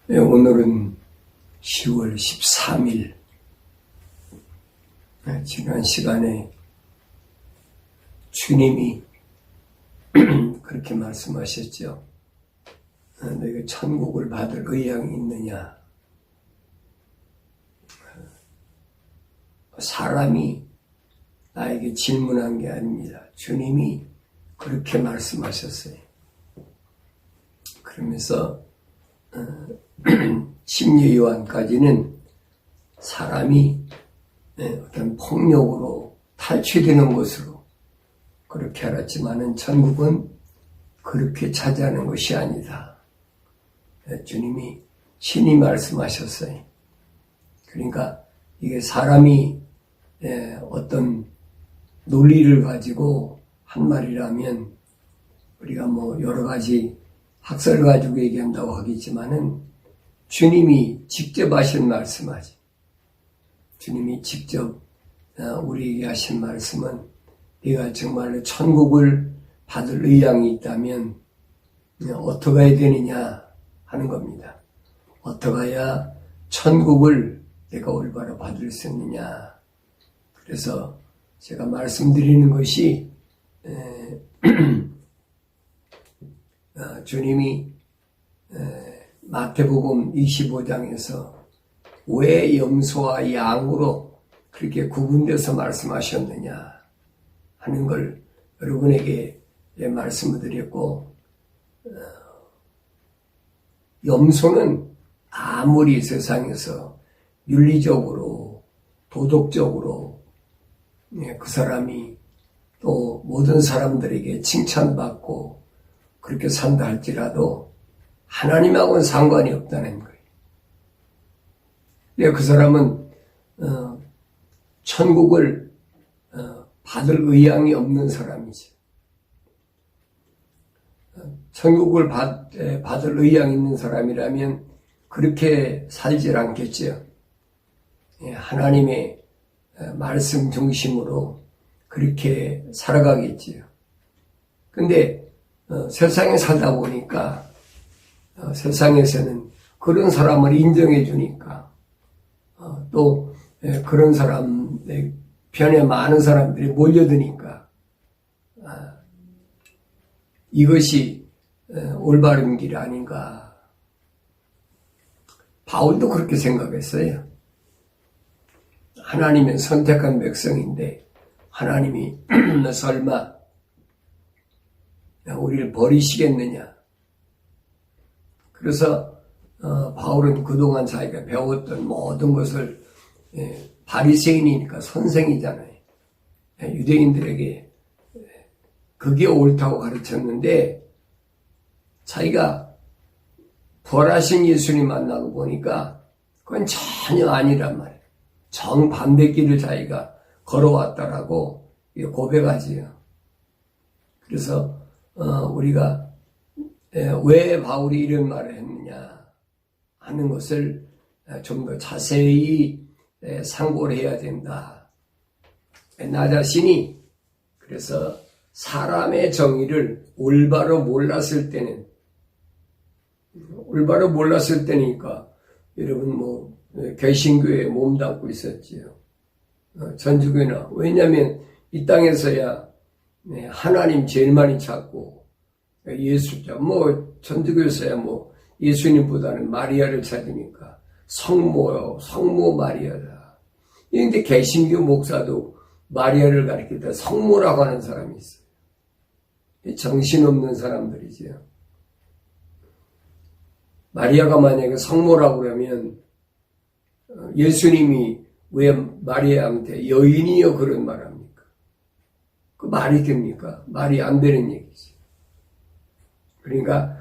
네, 오늘은 10월 13일. 지난 시간에 주님이 그렇게 말씀하셨죠. 너희가 천국을 받을 의향이 있느냐? 사람이 나에게 질문한 게 아닙니다. 주님이 그렇게 말씀하셨어요. 그러면서 심리요한까지는 사람이 어떤 폭력으로 탈취되는 것으로 그렇게 알았지만은 천국은 그렇게 차지하는 것이 아니다. 주님이 신이 말씀하셨어요. 그러니까 이게 사람이 어떤 논리를 가지고 한 말이라면 우리가 뭐 여러 가지 학설을 가지고 얘기한다고 하겠지만은 주님이 직접 하신 말씀하지. 주님이 직접 우리에게 하신 말씀은 네가 정말로 천국을 받을 의향이 있다면 어떻게 해야 되느냐 하는 겁니다. 어떻게 해야 천국을 내가 올바로 받을 수 있느냐. 그래서 제가 말씀드리는 것이 주님이 마태복음 25장에서 왜 염소와 양으로 그렇게 구분돼서 말씀하셨느냐 하는 걸 여러분에게 말씀을 드렸고, 염소는 아무리 세상에서 윤리적으로 도덕적으로 그 사람이 또 모든 사람들에게 칭찬받고 그렇게 산다 할지라도 하나님하고는 상관이 없다는 거예요. 그 사람은 천국을 받을 의향이 없는 사람이죠. 천국을 받을 의향이 있는 사람이라면 그렇게 살질 않겠죠. 하나님의 말씀 중심으로 그렇게 살아가겠지요. 근데 세상에 살다 보니까 세상에서는 그런 사람을 인정해 주니까 또 그런 사람의 편에 많은 사람들이 몰려드니까 이것이 올바른 길 아닌가. 바울도 그렇게 생각했어요. 하나님은 선택한 백성인데 하나님이 설마 우리를 버리시겠느냐. 그래서 바울은 그동안 자기가 배웠던 모든 것을 바리새인이니까 선생이잖아요. 유대인들에게 그게 옳다고 가르쳤는데 자기가 부활하신 예수님 만나고 보니까 그건 전혀 아니란 말이에요. 정반대 길을 자기가 걸어왔다라고 고백하지요. 그래서 우리가 왜 바울이 이런 말을 했느냐 하는 것을 좀 더 자세히 상고를 해야 된다. 나 자신이 그래서 사람의 정의를 올바로 몰랐을 때니까 여러분 뭐 개신교에 몸담고 있었지요. 전주교나 왜냐하면 이 땅에서야 하나님 제일 많이 찾고 예수자 뭐 전주교에서야 뭐 예수님보다는 마리아를 찾으니까 성모 마리아다. 그런데 개신교 목사도 마리아를 가리키다 성모라고 하는 사람이 있어요. 정신없는 사람들이지요. 마리아가 만약에 성모라고 그러면 예수님이 왜 마리아한테 여인이여 그런 말 합니까? 그 말이 됩니까? 말이 안 되는 얘기지. 그러니까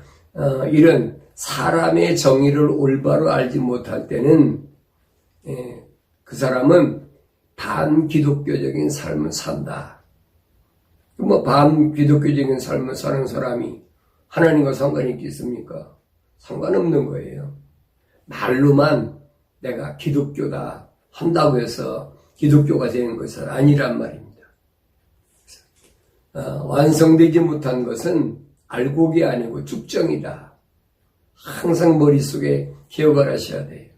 이런 사람의 정의를 올바로 알지 못할 때는 그 사람은 반기독교적인 삶을 산다. 뭐 반기독교적인 삶을 사는 사람이 하나님과 상관이 있겠습니까? 상관없는 거예요. 말로만 내가 기독교다 한다고 해서 기독교가 되는 것은 아니란 말입니다. 완성되지 못한 것은 알곡이 아니고 죽정이다. 항상 머릿속에 기억을 하셔야 돼요.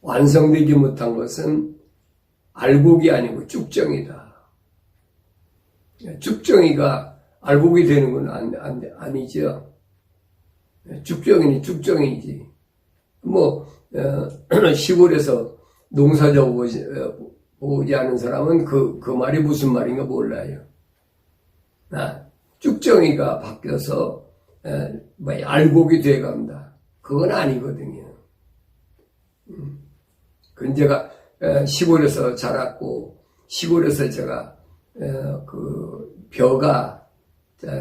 완성되지 못한 것은 알곡이 아니고 쭉정이다. 쭉정이가 알곡이 되는 건 아니죠. 쭉정이니 쭉정이지. 시골에서 농사 져보지 않은 사람은 그 말이 무슨 말인가 몰라요. 쭉정이가 바뀌어서 알곡이 돼간다. 그건 아니거든요. 그건 제가 시골에서 자랐고 시골에서 제가 벼가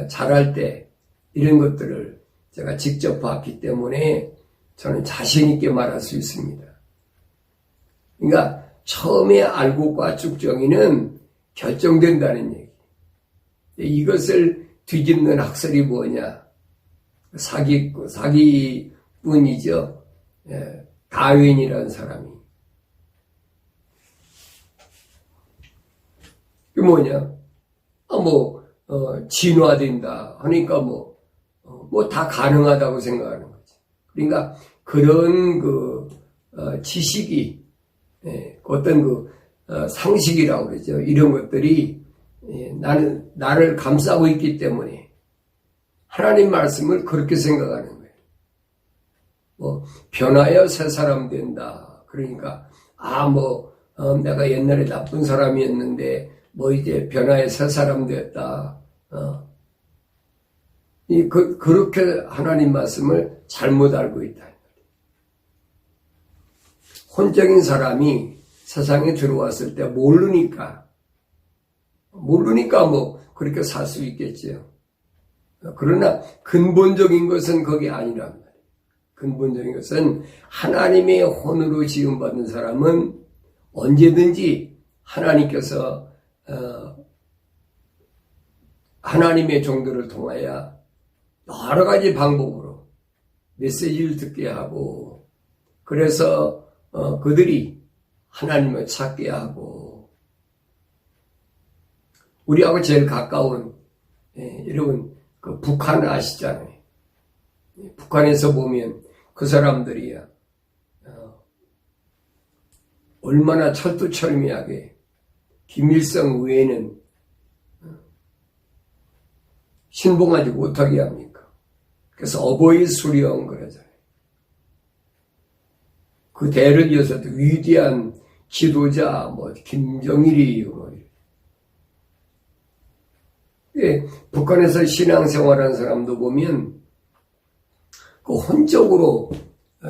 자랄 때 이런 것들을 제가 직접 봤기 때문에 저는 자신 있게 말할 수 있습니다. 그러니까 처음에 알곡과 쭉정이는 결정된다는 얘기. 이것을 뒤집는 학설이 뭐냐? 사기꾼이죠. 다윈이라는 사람이. 그게 뭐냐? 진화된다 하니까 다 가능하다고 생각하는 거지. 그러니까 그런 지식이, 어떤 상식이라고 그러죠. 이런 것들이 나를 감싸고 있기 때문에 하나님 말씀을 그렇게 생각하는 거예요. 변하여 새 사람 된다. 그러니까, 내가 옛날에 나쁜 사람이었는데, 이제 변화의 새 사람 됐다. 그렇게 하나님 말씀을 잘못 알고 있다. 혼적인 사람이 세상에 들어왔을 때 모르니까 그렇게 살 수 있겠지요. 그러나 근본적인 것은 그게 아니란 말이에요. 근본적인 것은 하나님의 혼으로 지음받은 사람은 언제든지 하나님께서 하나님의 종들을 통하여 여러 가지 방법으로 메시지를 듣게 하고, 그래서 그들이 하나님을 찾게 하고, 우리하고 제일 가까운 여러분 북한 아시잖아요. 북한에서 보면 그 사람들이야 얼마나 철두철미하게 김일성 외에는 신봉하지 못하게 합니까? 그래서 어버이 수령 그러잖아요. 그 대를 이어서도 위대한 지도자 김정일이 북한에서 신앙생활하는 사람도 보면 그 혼적으로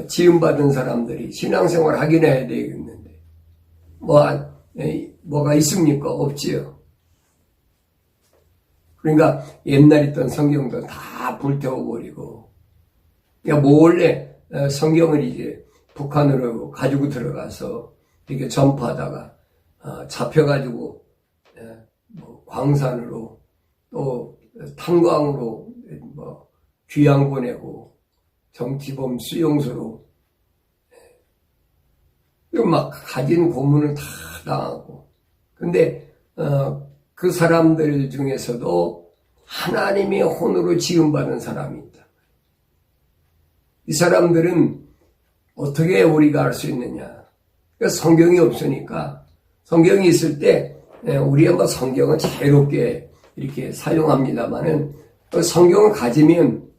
지음받은 사람들이 신앙생활 하긴 해야 되겠는데 뭐가 있습니까? 없지요. 그러니까 옛날 있던 성경도 다 불태워버리고, 그러니까 몰래 성경을 이제 북한으로 가지고 들어가서 이렇게 전파하다가 잡혀가지고 광산으로 또 탄광으로 귀양 보내고 정치범 수용소로 막 가진 고문을 다 당하고. 근데 그 사람들 중에서도 하나님의 혼으로 지음받은 사람이 있다. 이 사람들은 어떻게 우리가 알 수 있느냐? 그러니까 성경이 없으니까, 성경이 있을 때 우리가 성경을 자유롭게 이렇게 사용합니다만은 성경을 가지면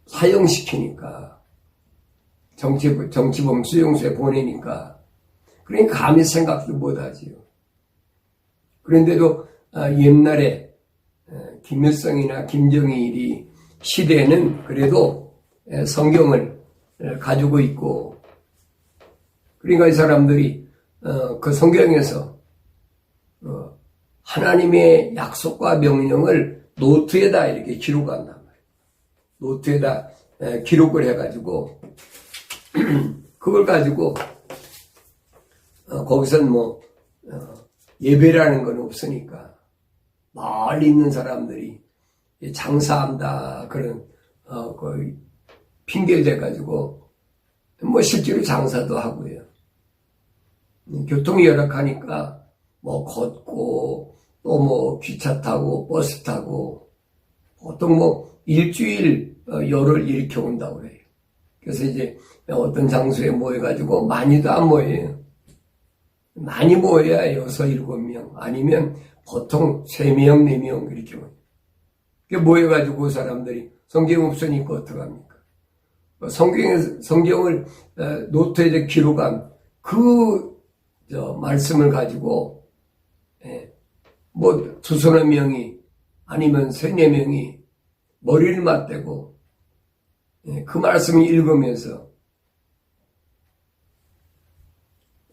사용시키니까 정치범 수용소에 보내니까, 그러니까 감히 생각도 못하지요. 그런데도 옛날에 김일성이나 김정일이 시대에는 그래도 성경을 가지고 있고, 그러니까 이 사람들이 그 성경에서 하나님의 약속과 명령을 노트에다 이렇게 기록한단 말이에요. 노트에다 기록을 해가지고 그걸 가지고 거기선 예배라는 건 없으니까 멀리 있는 사람들이 장사한다 그런 핑계를 대가지고 실제로 장사도 하고요. 교통이 열악하니까 걷고 또 기차 타고 버스 타고 보통 뭐 일주일 열을 일으켜 온다고 그래요. 그래서 이제 어떤 장소에 모여가지고 많이도 안 모여요. 많이 모여야 6, 7명 아니면 보통 3명, 4명 이렇게 모여가지고 그 사람들이 성경 없으니까 어떡합니까? 성경을 노트에 기록한 그 말씀을 가지고 뭐 2, 3명이 아니면 3, 4명이 머리를 맞대고 그 말씀을 읽으면서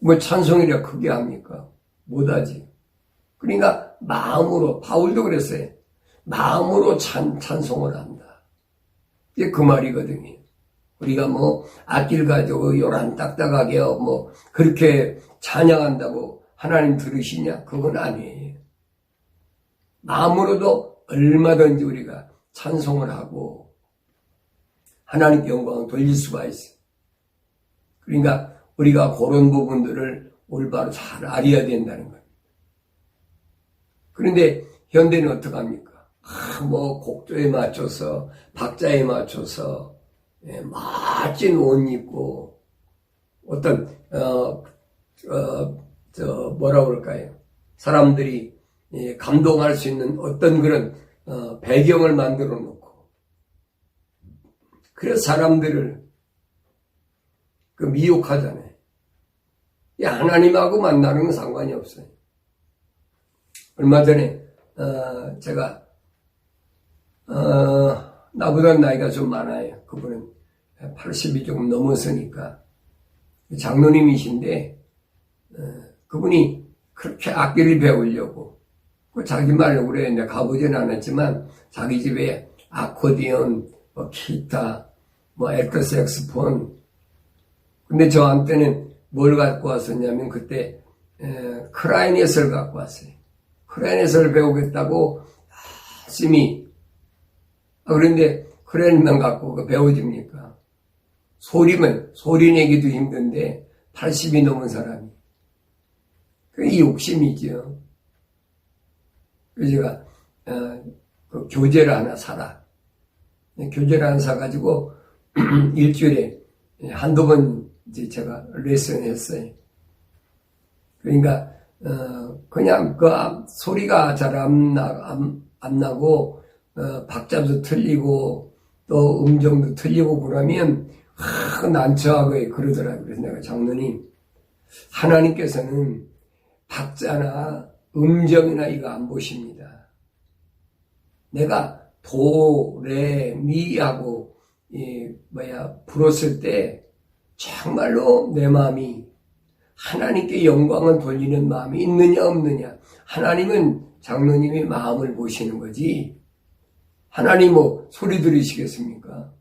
뭐 찬송이라 크게 합니까? 못하지. 그러니까 마음으로, 바울도 그랬어요. 마음으로 찬송을 한다. 이게 그 말이거든요. 우리가 뭐 악기를 가지고 요란 딱딱하게 뭐 그렇게 찬양한다고 하나님 들으시냐? 그건 아니에요. 마음으로도 얼마든지 우리가 찬송을 하고 하나님께 영광을 돌릴 수가 있어요. 그러니까 우리가 그런 부분들을 올바로 잘 알아야 된다는 거예요. 그런데 현대는 어떡합니까? 뭐 곡조에 맞춰서 박자에 맞춰서 멋진 옷 입고 어떤 뭐라 그럴까요? 사람들이 감동할 수 있는 어떤 그런 배경을 만들어 놓고 그래서 사람들을 미혹하잖아요. 하나님하고 만나는 건 상관이 없어요. 얼마 전에 제가 나보다 나이가 좀 많아요. 그분은 80이 조금 넘었으니까 장로님이신데 그분이 그렇게 악기를 배우려고 자기 말로 그래. 내가 가보진 않았지만 자기 집에 아코디언, 뭐 기타, 뭐 엘트색스폰. 근데 저한테는 뭘 갖고 왔었냐면 그때 크라이넷을 갖고 왔어요. 크라이넷을 배우겠다고 열심히. 그런데 크라이넷만 갖고 배워집니까? 소리 내기도 힘든데 80이 넘은 사람이. 그게 욕심이죠. 그래서 제가 그 교재를 하나 사라. 교재를 하나 사가지고 일주일에 한두 번 이제 제가 레슨했어요. 그러니까 그냥 그 소리가 잘 안 나고 박자도 틀리고 또 음정도 틀리고 그러면 난처하고 그러더라고요. 그래서 내가 장로님, 하나님께서는 박자나 음정이나 이거 안 보십니다. 내가 도, 레, 미 하고 불었을 때 정말로 내 마음이 하나님께 영광을 돌리는 마음이 있느냐 없느냐. 하나님은 장로님의 마음을 보시는 거지. 하나님 뭐 소리 들으시겠습니까?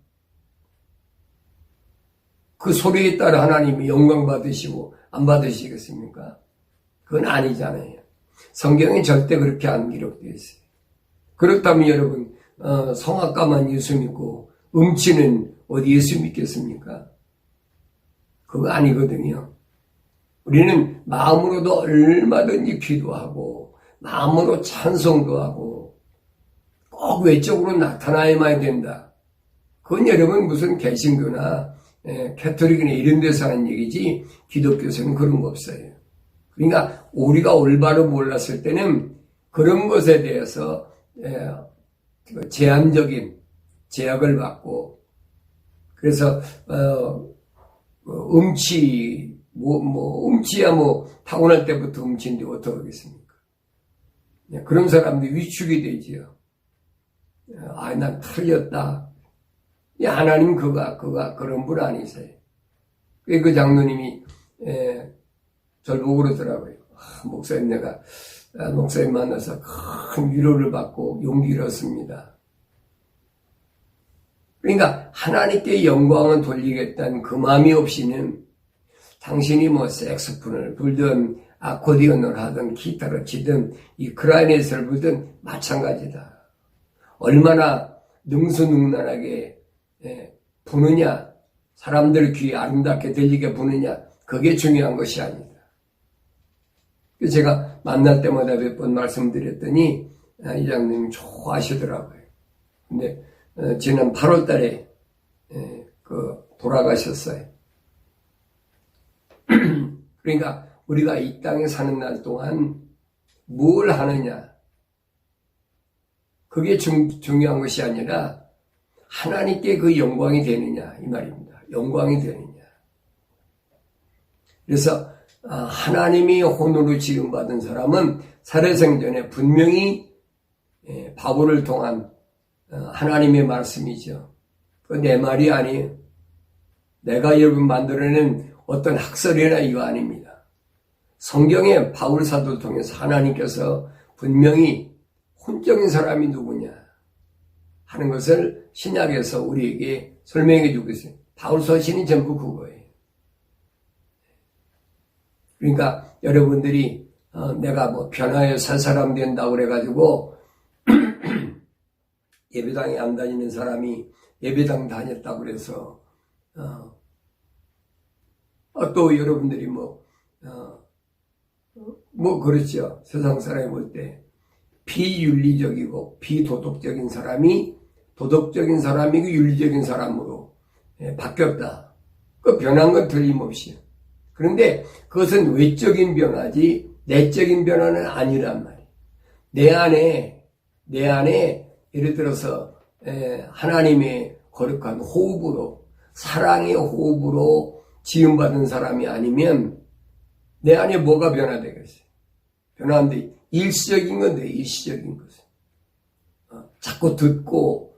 그 소리에 따라 하나님이 영광 받으시고 안 받으시겠습니까? 그건 아니잖아요. 성경에 절대 그렇게 안 기록되어 있어요. 그렇다면 여러분 성악가만 예수 믿고 음치는 어디 예수 믿겠습니까? 그거 아니거든요. 우리는 마음으로도 얼마든지 기도하고 마음으로 찬송도 하고 꼭 외적으로 나타나야만 된다. 그건 여러분 무슨 개신교나 캐톨릭이나 이런 데서 하는 얘기지 기독교에서는 그런 거 없어요. 그러니까 우리가 올바로 몰랐을 때는 그런 것에 대해서 제한적인 제약을 받고 그래서 음치야 타고날 때부터 음치인데 어떡하겠습니까? 그런 사람들이 위축이 되지요. 난 틀렸다. 하나님 그가 그런 분 아니세요. 그 장로님이 절 보고 그러더라고요. 목사님 내가 목사님 만나서 큰 위로를 받고 용기를 얻습니다. 그러니까 하나님께 영광을 돌리겠다는 그 마음이 없이는 당신이 색소폰을 불든 아코디언을 하든 기타를 치든 이 크라이넷을 불든 마찬가지다. 얼마나 능수능란하게 부느냐, 사람들 귀에 아름답게 들리게 부느냐, 그게 중요한 것이 아니다. 그래서 제가 만날 때마다 몇 번 말씀드렸더니 이 장로님 좋아하시더라고요. 근데 지난 8월 달에 돌아가셨어요. 그러니까 우리가 이 땅에 사는 날 동안 뭘 하느냐, 그게 중요한 것이 아니라 하나님께 그 영광이 되느냐 이 말입니다. 영광이 되느냐. 그래서 하나님이 혼으로 지음받은 사람은 살아생전에 분명히 바울을 통한 하나님의 말씀이죠. 그 내 말이 아니에요. 내가 여러분 만들어낸 어떤 학설이나 이거 아닙니다. 성경에 바울 사도를 통해서 하나님께서 분명히 혼적인 사람이 누구냐 하는 것을 신약에서 우리에게 설명해 주고 있어요. 바울 서신이 전부 그거예요. 그러니까 여러분들이 내가 뭐 변화의 살 사람 된다고 그래가지고 예배당에 안 다니는 사람이 예배당 다녔다고 그래서 또 여러분들이 뭐 그렇죠. 세상 사람이 볼 때 비윤리적이고 비도덕적인 사람이 도덕적인 사람이고 윤리적인 사람으로 바뀌었다. 그 변한 건 틀림없이. 그런데 그것은 외적인 변화지 내적인 변화는 아니란 말이에요. 내 안에 예를 들어서 하나님의 거룩한 호흡으로 사랑의 호흡으로 지음받은 사람이 아니면 내 안에 뭐가 변화되겠어요? 변화한데 일시적인 건데 일시적인 것은 자꾸 듣고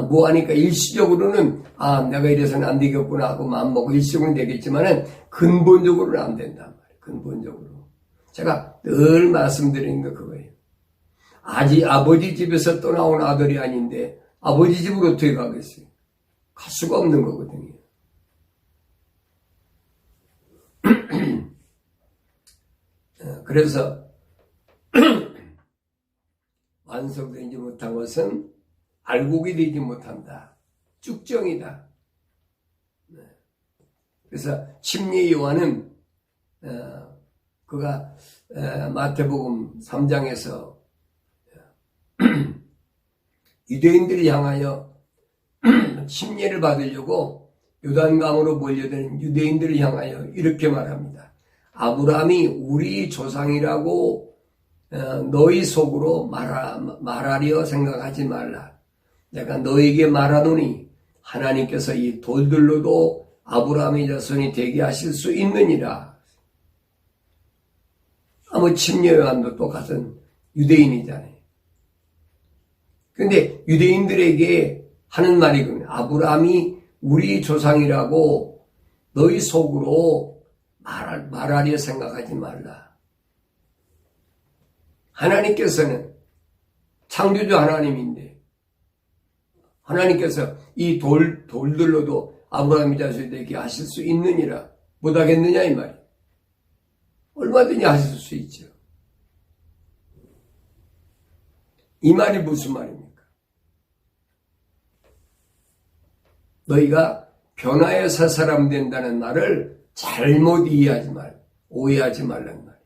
뭐 하니까 일시적으로는 내가 이래서는 안 되겠구나 하고 마음먹고 일시적으로는 되겠지만은 근본적으로는 안 된단 말이에요. 근본적으로 제가 늘 말씀드리는 거 그거예요. 아직 아버지 집에서 떠나온 아들이 아닌데 아버지 집으로 어떻게 가겠어요? 갈 수가 없는 거거든요. 그래서 완성되지 못한 것은 알곡이 되지 못한다. 쭉정이다. 그래서 침례 요한은 그가 마태복음 3장에서 유대인들을 향하여 침례를 받으려고 요단강으로 몰려드는 유대인들을 향하여 이렇게 말합니다. 아브라함이 우리 조상이라고 너희 속으로 말하려 생각하지 말라. 내가 너에게 말하노니 하나님께서 이 돌들로도 아브라함의 자손이 되게 하실 수 있느니라. 침례 요한도 똑같은 유대인이잖아요. 그런데 유대인들에게 하는 말이군요. 아브라함이 우리 조상이라고 너희 속으로 말하려 생각하지 말라. 하나님께서는 창조주 하나님인데 하나님께서 이 돌들로도 아브라함의 자손이 되게 하실 수 있느니라. 못하겠느냐 이 말이에요. 얼마든지 하실 수 있죠. 이 말이 무슨 말입니까? 너희가 변화의 살 사람 된다는 말을 잘못 오해하지 말란 말이에요.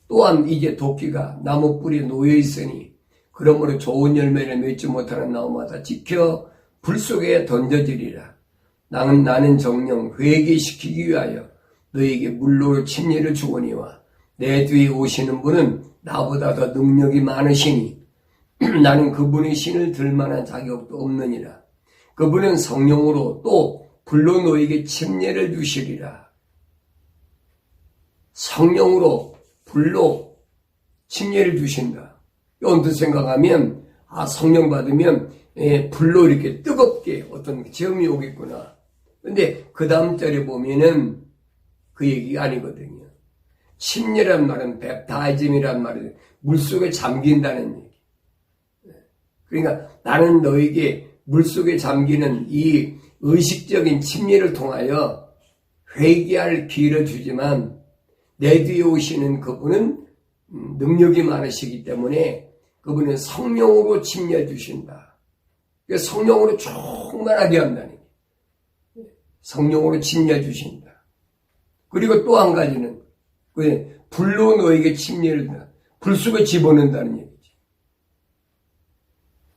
또한 이제 도끼가 나무 뿌리에 놓여 있으니 그러므로 좋은 열매를 맺지 못하는 나무마다 지켜 불 속에 던져지리라. 나는 정녕 회개시키기 위하여 너에게 물로 침례를 주거니와 내 뒤에 오시는 분은 나보다 더 능력이 많으시니 나는 그분의 신을 들 만한 자격도 없느니라. 그분은 성령으로 또 불로 너에게 침례를 주시리라. 성령으로 불로 침례를 주신다. 언뜻 생각하면 성령 받으면 불로 이렇게 뜨겁게 어떤 체험이 오겠구나. 근데 그 다음 절에 보면은 그 얘기가 아니거든요. 침례란 말은 뵙타이즘이란 말은 물속에 잠긴다는 얘기. 그러니까 나는 너에게 물속에 잠기는 이 의식적인 침례를 통하여 회개할 기회를 주지만 내 뒤에 오시는 그분은 능력이 많으시기 때문에 그분은 성령으로 침례해 주신다. 그러니까 성령으로 충만하게 한다는 얘기예요. 성령으로 침례해 주신다. 그리고 또 한 가지는 불로 너에게 침례를 불 속에 집어넣는다는 얘기지.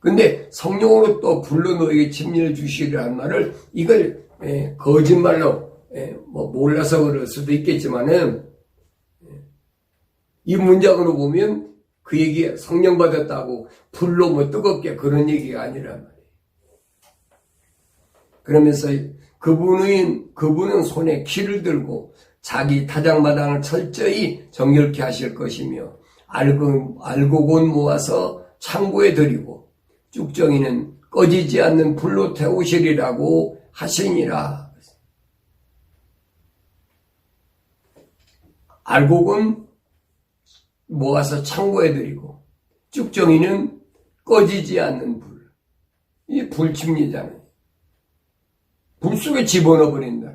근데 성령으로 또 불러 너에게 침례를 주시리라는 말을 이걸 거짓말로 뭐 몰라서 그럴 수도 있겠지만은 이 문장으로 보면 그 얘기 성령 받았다고 불로 뭐 뜨겁게 그런 얘기가 아니란 말이에요. 그러면서 그분은 손에 키를 들고 자기 타작마당을 철저히 정결케 하실 것이며 알곡은 모아서 창고에 들이고 쭉정이는 꺼지지 않는 불로 태우시리라고 하시니라. 알곡은 모아서 창고에 들이고 쭉정이는 꺼지지 않는 불. 이게 불침례잖아요. 불 속에 집어넣어 버린다.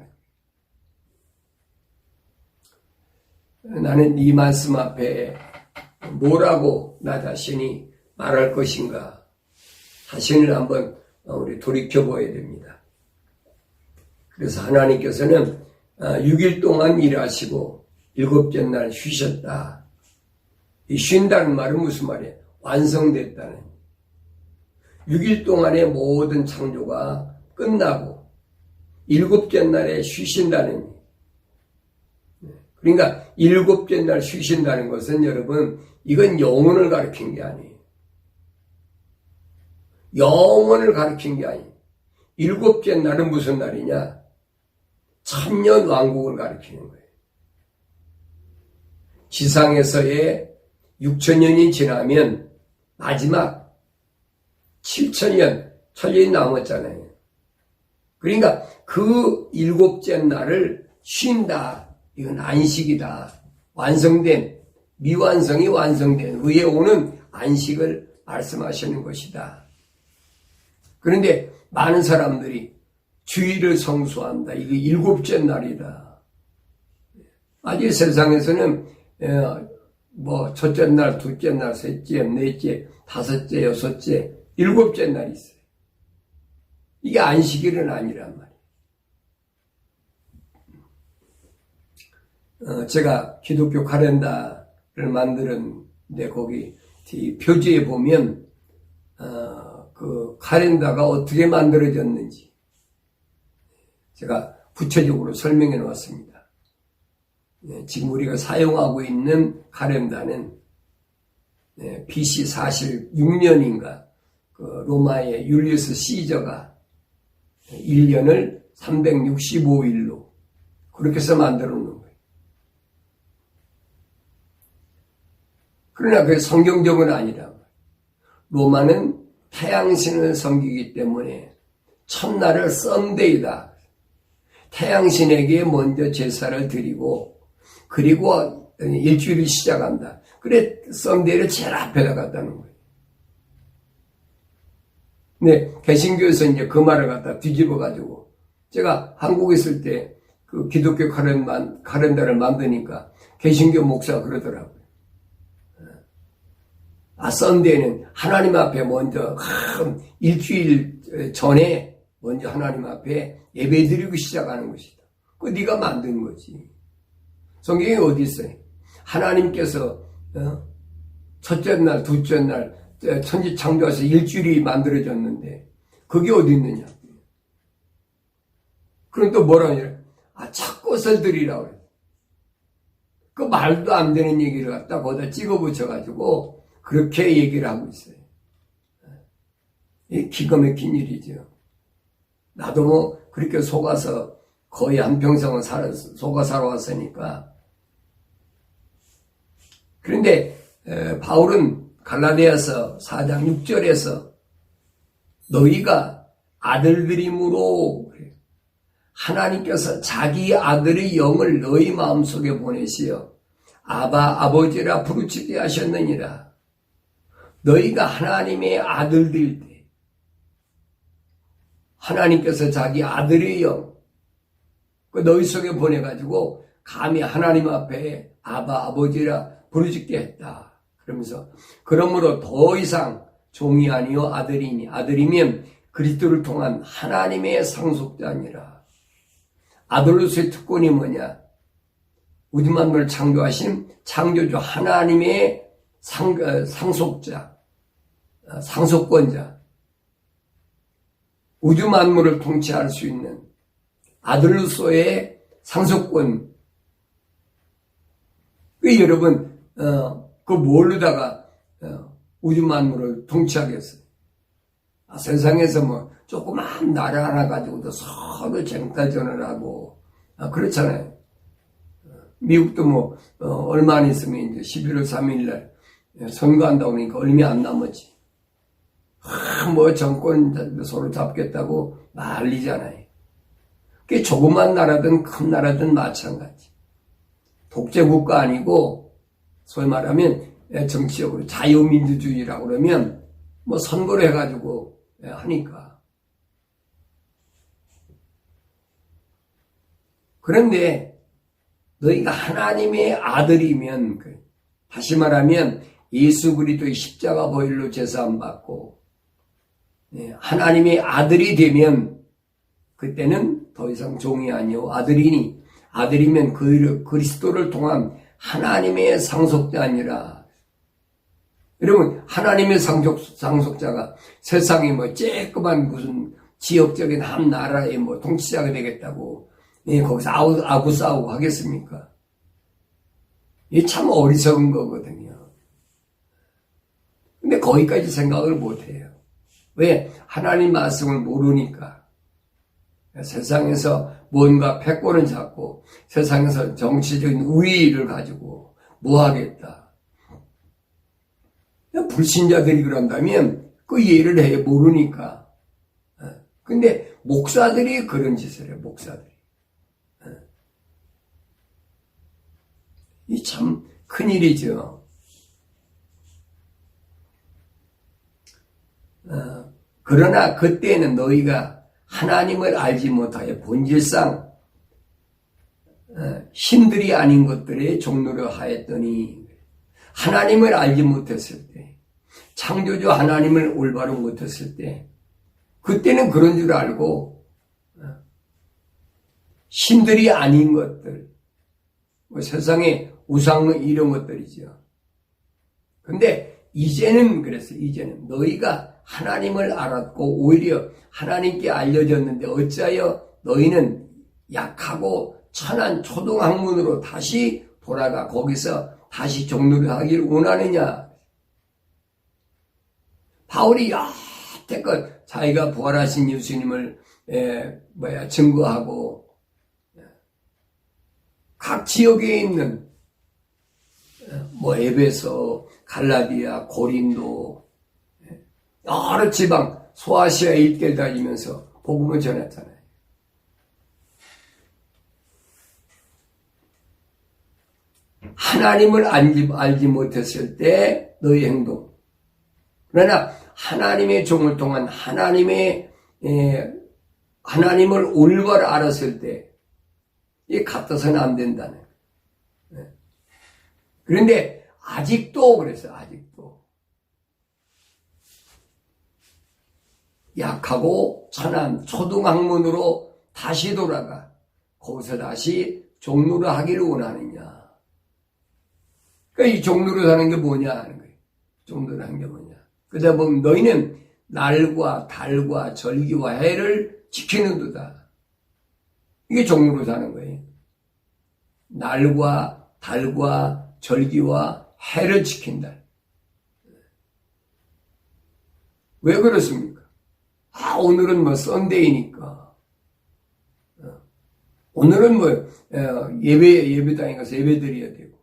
나는 이 말씀 앞에 뭐라고 나 자신이 말할 것인가 자신을 한번 우리 돌이켜봐야 됩니다. 그래서 하나님께서는 6일 동안 일하시고 7째 날 쉬셨다. 이 쉰다는 말은 무슨 말이에요? 완성됐다는. 6일 동안의 모든 창조가 끝나고 7째 날에 쉬신다는. 그러니까 7째 날 쉬신다는 것은 여러분 이건 영혼을 가리킨 게 아니에요. 영혼을 가리킨 게 아니에요. 7째 날은 무슨 날이냐? 천년 왕국을 가리키는 거예요. 지상에서의 6,000년이 지나면 마지막 7,000년, 1,000년이 남았잖아요. 그러니까 그 7째 날을 쉰다. 이건 안식이다. 완성된, 미완성이 완성된 후에 오는 안식을 말씀하시는 것이다. 그런데 많은 사람들이 주일을 성수한다. 이게 7째 날이다. 아직 세상에서는 뭐 첫째 날, 둘째 날, 셋째, 넷째, 다섯째, 여섯째, 7째 날이 있어요. 이게 안식일은 아니란 말이에요. 제가 기독교 카렌다를 만드는데 거기 표지에 보면 그 카렌다가 어떻게 만들어졌는지 제가 구체적으로 설명해 놓았습니다. 지금 우리가 사용하고 있는 카렌다는 BC 46년인가 그 로마의 율리우스 시저가 1년을 365일로 그렇게 해서 만들어 놓은 거예요. 그러나 그게 성경적은 아니라 로마는 태양신을 섬기기 때문에 첫날을 썬데이다. 태양신에게 먼저 제사를 드리고 그리고 일주일이 시작한다. 그래 썬데이를 제일 앞에다 갖다 놓은 거예요. 네, 개신교에서 이제 그 말을 갖다 뒤집어 가지고 제가 한국에 있을 때 그 기독교 카렌다를 만드니까 개신교 목사가 그러더라고요. 썬데이는 하나님 앞에 먼저 일주일 전에 먼저 하나님 앞에 예배드리고 시작하는 것이다. 그거 네가 만든 거지. 성경에 어디 있어요? 하나님께서 첫째 날, 둘째 날 천지 창조해서 일주일이 만들어졌는데 그게 어디 있느냐? 그럼 또 뭐라 하냐? 첫것을 드리라고 그래. 그 말도 안 되는 얘기를 갖다 거기다 찍어 붙여가지고 그렇게 얘기를 하고 있어요. 이 기가 막힌 일이죠. 나도 뭐 그렇게 속아서 거의 한평생을 속아 살아왔으니까. 그런데 바울은 갈라디아서 4장 6절에서 너희가 아들들임으로 하나님께서 자기 아들의 영을 너희 마음속에 보내시어 아바 아버지라 부르짖게 하셨느니라. 너희가 하나님의 아들들 때 하나님께서 자기 아들의 영 너희 속에 보내가지고 감히 하나님 앞에 아바 아버지라 부르짖게 했다. 그러면서 그러므로 더 이상 종이 아니요 아들이니 아들이면 그리스도를 통한 하나님의 상속자니라. 아들로서의 특권이 뭐냐? 우주 만물을 창조하신 창조주 하나님의 상속자, 상속권자. 우주 만물을 통치할 수 있는 아들로서의 상속권. 여러분, 그 뭘로다가 우주 만물을 통치하겠어요? 세상에서 뭐 조그만 나라 하나 가지고도 서로 쟁탈전을 하고 그렇잖아요. 미국도 뭐 얼마 안 있으면 이제 11월 3일 날 선거한다고 그러니까 얼마 안 남았지. 뭐 정권 서로 잡겠다고 난리잖아요. 그게 조그만 나라든 큰 나라든 마찬가지. 독재국가 아니고 소위 말하면 정치적으로 자유민주주의라고 그러면 뭐 선거를 해가지고 하니까. 그런데 너희가 하나님의 아들이면, 다시 말하면 예수 그리스도의 십자가 보혈로 제사함 받고 하나님의 아들이 되면 그때는 더 이상 종이 아니요 아들이니, 아들이면 그리스도를 통한 하나님의 상속자 아니라. 여러분, 하나님의 상속자가 세상에 뭐 쬐끄만 무슨 지역적인 한 나라의 뭐 통치자가 되겠다고 거기서 아구 싸우고 하겠습니까? 이게 참 어리석은 거거든요. 근데 거기까지 생각을 못 해요. 왜? 하나님 말씀을 모르니까. 세상에서 뭔가 패권을 잡고 세상에서 정치적인 우위를 가지고 뭐 하겠다. 불신자들이 그런다면 그 이해를 해 모르니까. 근데 목사들이 그런 짓을 해요. 목사들이. 이 참 큰일이죠. 그러나 그때는 너희가 하나님을 알지 못하여 본질상 신들이 아닌 것들의 종노를 하였더니, 하나님을 알지 못했을 때, 창조주 하나님을 올바로 못했을 때, 그때는 그런 줄 알고 신들이 아닌 것들, 뭐 세상에 우상 이런 것들이죠. 근데 이제는 그랬어요. 이제는 너희가 하나님을 알았고 오히려 하나님께 알려졌는데 어찌하여 너희는 약하고 천한 초등학문으로 다시 돌아가 거기서 다시 종노를 하기를 원하느냐. 바울이 여태껏 자기가 부활하신 예수님을 증거하고 각 지역에 있는 뭐 에베소, 갈라디아, 고린도 여러 지방 소아시아 일대를 다니면서 복음을 전했잖아요. 하나님을 알지 못했을 때 너희 행동. 그러나 하나님의 종을 통한 하나님을 올바로 알았을 때 이게 같아서는 안 된다는. 그런데 아직도 그랬어요. 아직도 약하고 천한 초등학문으로 다시 돌아가 거기서 다시 종로를 하기를 원하느냐. 그러니까 이 종로를 하는 게 뭐냐 하는 거예요. 종로를 하는 게 뭐냐. 그러다 보면 너희는 날과 달과 절기와 해를 지키는도다. 이게 종로를 사는 거예요. 날과 달과 절기와 해를 지킨다. 왜 그렇습니까? 오늘은 뭐 썬데이니까. 오늘은 뭐 예배당에 가서 예배 드려야 되고.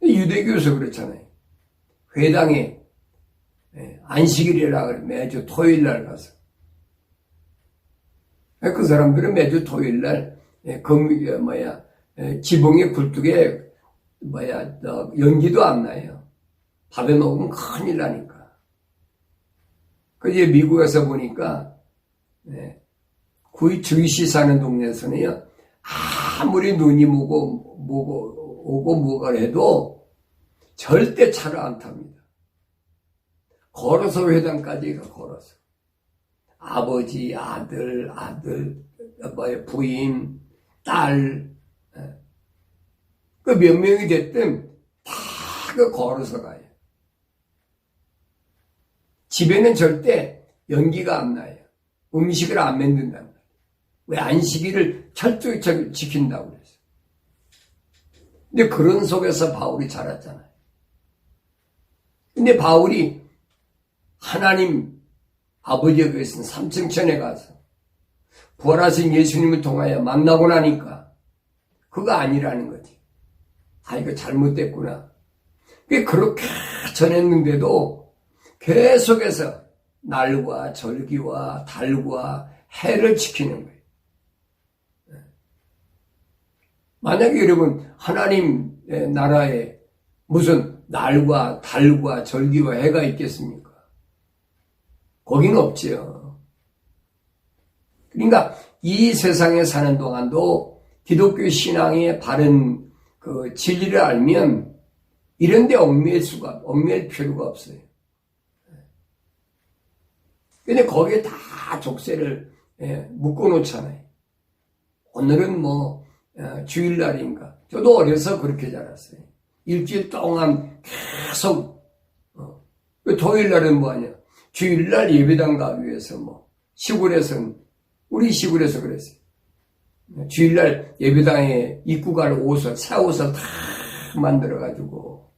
유대교에서 그렇잖아요. 회당에 안식일이라 그래 매주 토요일 날 가서. 그 사람들은 매주 토요일 날 지붕의 굴뚝에 연기도 안 나요. 밥에 먹으면 큰일 나니까. 이제 미국에서 보니까 거의 주위시 사는 동네에서는요, 아무리 눈이 오고 뭐가 해도 절대 차를 안 탑니다. 걸어서 회당까지 가, 걸어서. 아버지, 아들, 부인, 딸, 그 몇 명이 됐든 다 걸어서 가요. 집에는 절대 연기가 안 나요. 음식을 안 만든단 말이에요. 왜? 안식일을 철저히 지킨다고 그랬어요. 근데 그런 속에서 바울이 자랐잖아요. 근데 바울이 하나님 아버지가 계신 삼층천에 가서 부활하신 예수님을 통하여 만나고 나니까 그거 아니라는 거지. 아, 이거 잘못됐구나. 그렇게 전했는데도 계속해서 날과 절기와 달과 해를 지키는 거예요. 만약에 여러분 하나님 나라에 무슨 날과 달과 절기와 해가 있겠습니까? 거기는 없지요. 그러니까 이 세상에 사는 동안도 기독교 신앙의 바른 그 진리를 알면 이런 데 얽매일 필요가 없어요. 근데 거기에 다 족쇄를 묶어 놓잖아요. 오늘은 뭐 주일날인가. 저도 어려서 그렇게 자랐어요. 일주일 동안 계속 토요일날은 뭐하냐. 주일날 예배당 가기 위해서 뭐 시골에서는 우리 시골에서 그랬어요. 주일날 예배당에 입고 갈 옷을 새 옷을 다 만들어가지고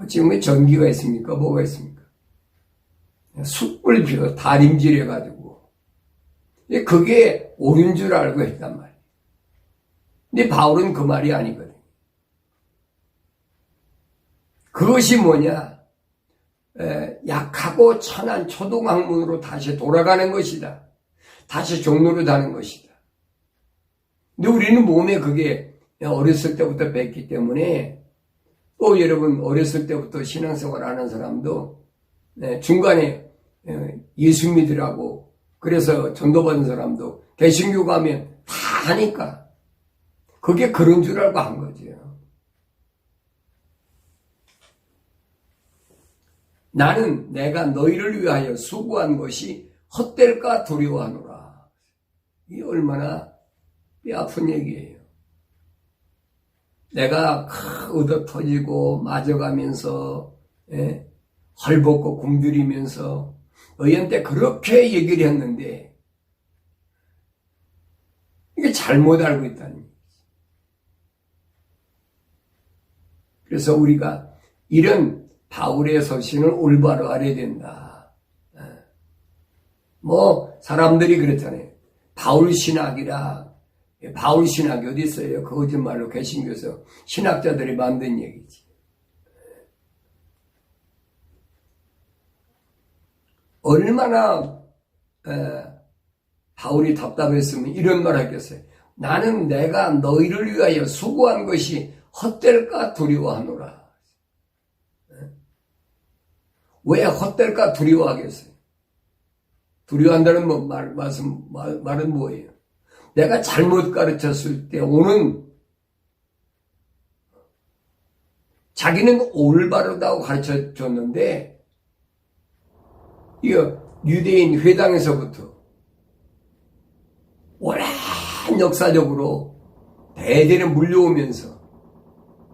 지금 전기가 있습니까? 뭐가 있습니까? 숯불 피워 다림질 해가지고 그게 옳은 줄 알고 했단 말이에요. 근데 바울은 그 말이 아니거든요. 그것이 뭐냐? 약하고 천한 초동학문으로 다시 돌아가는 것이다. 다시 종로로 다는 것이다. 근데 우리는 몸에 그게 어렸을 때부터 뵀기 때문에 또 여러분 어렸을 때부터 신앙생활 하는 사람도 중간에 예수 믿으라고 그래서 전도받은 사람도 개신교 가면 다 하니까 그게 그런 줄 알고 한 거죠. 나는 내가 너희를 위하여 수고한 것이 헛될까 두려워하노라. 이게 얼마나 뼈 아픈 얘기예요. 내가 얻어 터지고 맞아가면서 헐벗고 굶주리면서 너희한테 그렇게 얘기를 했는데 이게 잘못 알고 있다는 얘기지. 그래서 우리가 이런 바울의 서신을 올바로 알아야 된다. 뭐 사람들이 그렇잖아요. 바울 신학이라. 바울 신학이 어디 있어요? 거짓말로 개신교에서 신학자들이 만든 얘기지. 얼마나 바울이 답답했으면 이런 말 하겠어요. 나는 내가 너희를 위하여 수고한 것이 헛될까 두려워하노라. 왜 헛될까 두려워하겠어요? 두려워한다는 말은 뭐예요? 내가 잘못 가르쳤을 때 오는 자기는 올바르다고 가르쳐 줬는데 이거 유대인 회당에서부터 오랜 역사적으로 대대로 물려오면서